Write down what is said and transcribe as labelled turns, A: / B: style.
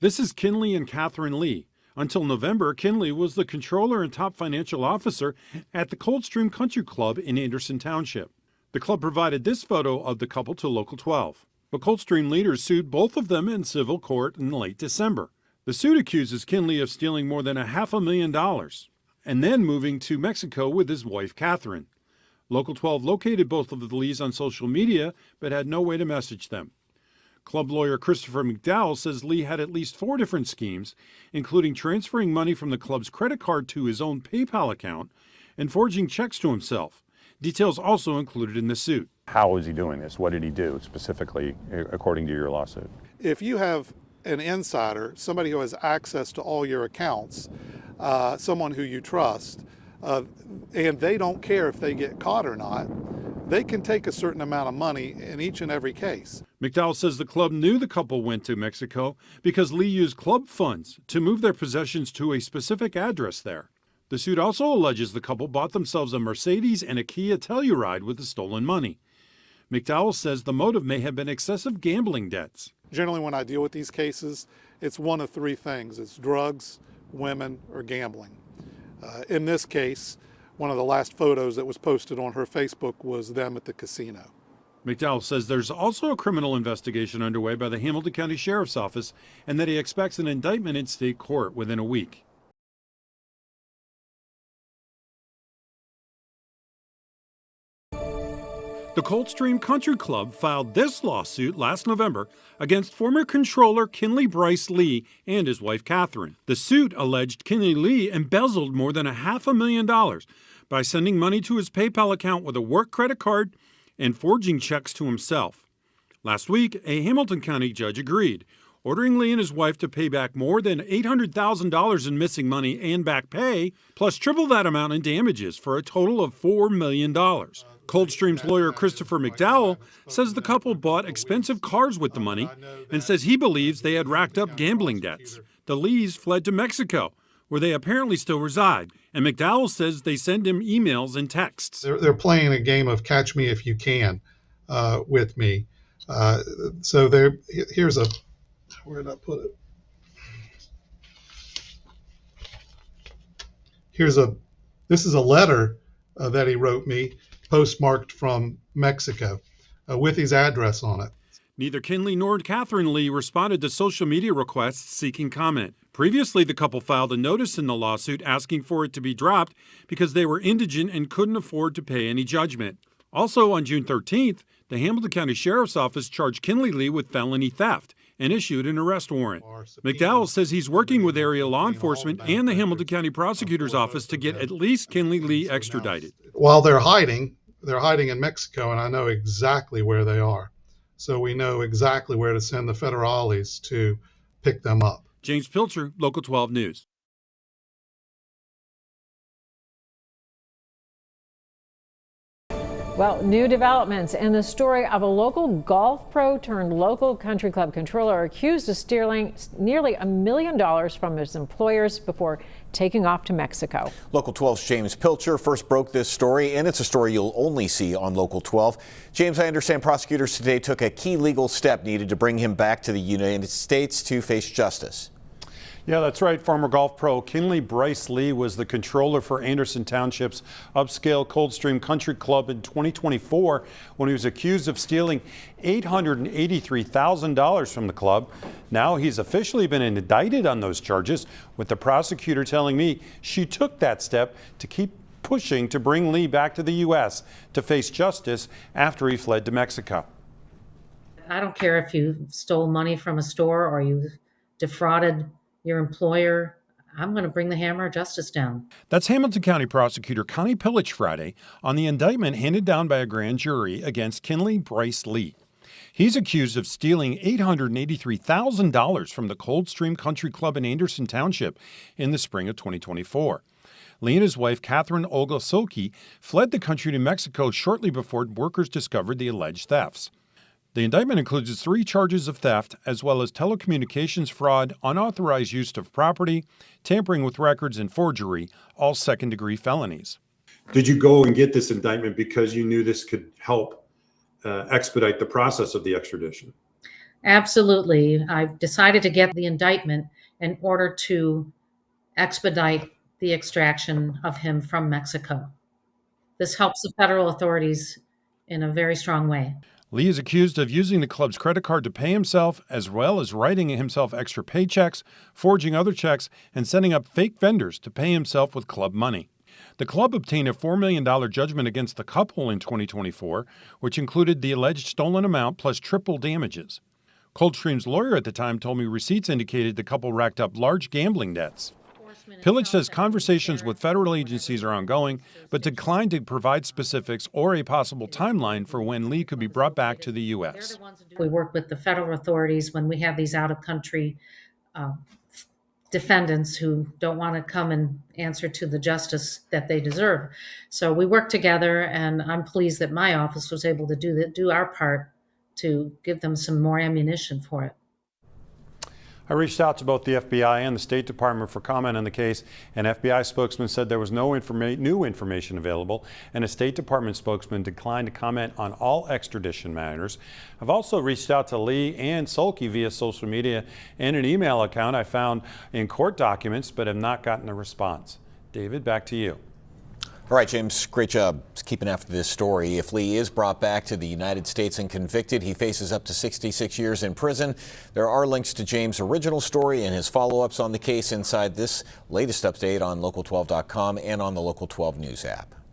A: This is Kinley and Catherine Lee. Until November, Kinley was the controller and top financial officer at the Coldstream Country Club in Anderson Township. The club provided this photo of the couple to Local 12. But Coldstream leaders sued both of them in civil court in late December. The suit accuses Kinley of stealing more than $500,000 and then moving to Mexico with his wife, Catherine. Local 12 located both of the Lees on social media but had no way to message them. Club lawyer Christopher McDowell says Lee had at least 4 different schemes, including transferring money from the club's credit card to his own PayPal account and forging checks to himself. Details also included in the suit.
B: How was he doing this? What did he do specifically, according to your lawsuit?
C: If you have an insider, somebody who has access to all your accounts, someone who you trust, and they don't care if they get caught or not, they can take a certain amount of money in each and every case.
A: McDowell says the club knew the couple went to Mexico because Lee used club funds to move their possessions to a specific address there. The suit also alleges the couple bought themselves a Mercedes and a Kia Telluride with the stolen money. McDowell says the motive may have been excessive gambling debts.
C: Generally, when I deal with these cases, it's one of 3 things. It's drugs, women, or gambling. In this case, one of the last photos that was posted on her Facebook was them at the casino.
A: McDowell says there's also a criminal investigation underway by the Hamilton County Sheriff's Office and that he expects an indictment in state court within a week. The Coldstream Country Club filed this lawsuit last November against former controller Kinley Lee and his wife Catherine. The suit alleged Kinley Lee embezzled more than $500,000 by sending money to his PayPal account with a work credit card and forging checks to himself. Last week, a Hamilton County judge agreed, ordering Lee and his wife to pay back more than $800,000 in missing money and back pay, plus triple that amount in damages for a total of $4 million. Coldstream's lawyer Christopher McDowell says the couple bought expensive cars with the money and says he believes they had racked up gambling debts. The Lees fled to Mexico, where they apparently still reside, and McDowell says they send him emails and texts.
D: They're playing a game of catch me if you can with me. So here's a, where did I put it? This is a letter that he wrote me, postmarked from Mexico, with his address on it.
A: Neither Kinley nor Catherine Lee responded to social media requests seeking comment. Previously, the couple filed a notice in the lawsuit asking for it to be dropped because they were indigent and couldn't afford to pay any judgment. Also, on June 13th, the Hamilton County Sheriff's Office charged Kinley Lee with felony theft and issued an arrest warrant. McDowell says he's working with area law enforcement and the Hamilton County Prosecutor's Office to get at least Kinley Lee extradited.
D: While they're hiding in Mexico, and I know exactly where they are. So we know exactly where to send the federales to pick them up.
A: James Pilcher, Local 12 News.
E: Well, new developments in the story of a local golf pro turned local country club controller accused of stealing nearly $1 million from his employers before taking off to Mexico.
F: Local 12's James Pilcher first broke this story, and it's a story you'll only see on Local 12. James, I understand prosecutors today took a key legal step needed to bring him back to the United States to face justice.
A: Yeah, that's right. Former golf pro Kinley Lee was the controller for Anderson Township's upscale Coldstream Country Club in 2024 when he was accused of stealing $883,000 from the club. Now he's officially been indicted on those charges, with the prosecutor telling me she took that step to keep pushing to bring Lee back to the U.S. to face justice after he fled to Mexico.
G: I don't care if you stole money from a store or you defrauded your employer. I'm going to bring the hammer of justice down.
A: That's Hamilton County Prosecutor Connie Pillich Friday on the indictment handed down by a grand jury against Kinley Lee. He's accused of stealing $883,000 from the Coldstream Country Club in Anderson Township in the spring of 2024. Lee and his wife, Catherine Olga Silke, fled the country to Mexico shortly before workers discovered the alleged thefts. The indictment includes 3 charges of theft, as well as telecommunications fraud, unauthorized use of property, tampering with records, and forgery, all second-degree felonies.
H: Did you go and get this indictment because you knew this could help expedite the process of the extradition?
G: Absolutely. I decided to get the indictment in order to expedite the extraction of him from Mexico. This helps the federal authorities in a very strong way.
A: Lee is accused of using the club's credit card to pay himself, as well as writing himself extra paychecks, forging other checks, and setting up fake vendors to pay himself with club money. The club obtained a $4 million judgment against the couple in 2024, which included the alleged stolen amount plus triple damages. Coldstream's lawyer at the time told me receipts indicated the couple racked up large gambling debts. Pillage says conversations with federal agencies are ongoing, but declined to provide specifics or a possible timeline for when Lee could be brought back to the U.S.
G: We work with the federal authorities when we have these out-of-country defendants who don't want to come and answer to the justice that they deserve. So we work together, and I'm pleased that my office was able to do our part to give them some more ammunition for it.
A: I reached out to both the FBI and the State Department for comment on the case. An FBI spokesman said there was no new information available, and a State Department spokesman declined to comment on all extradition matters. I've also reached out to Lee and Sulky via social media and an email account I found in court documents, but have not gotten a response. David, back to you.
F: All right, James, great job keeping after this story. If Lee is brought back to the United States and convicted, he faces up to 66 years in prison. There are links to James' original story and his follow-ups on the case inside this latest update on Local12.com and on the Local 12 News app.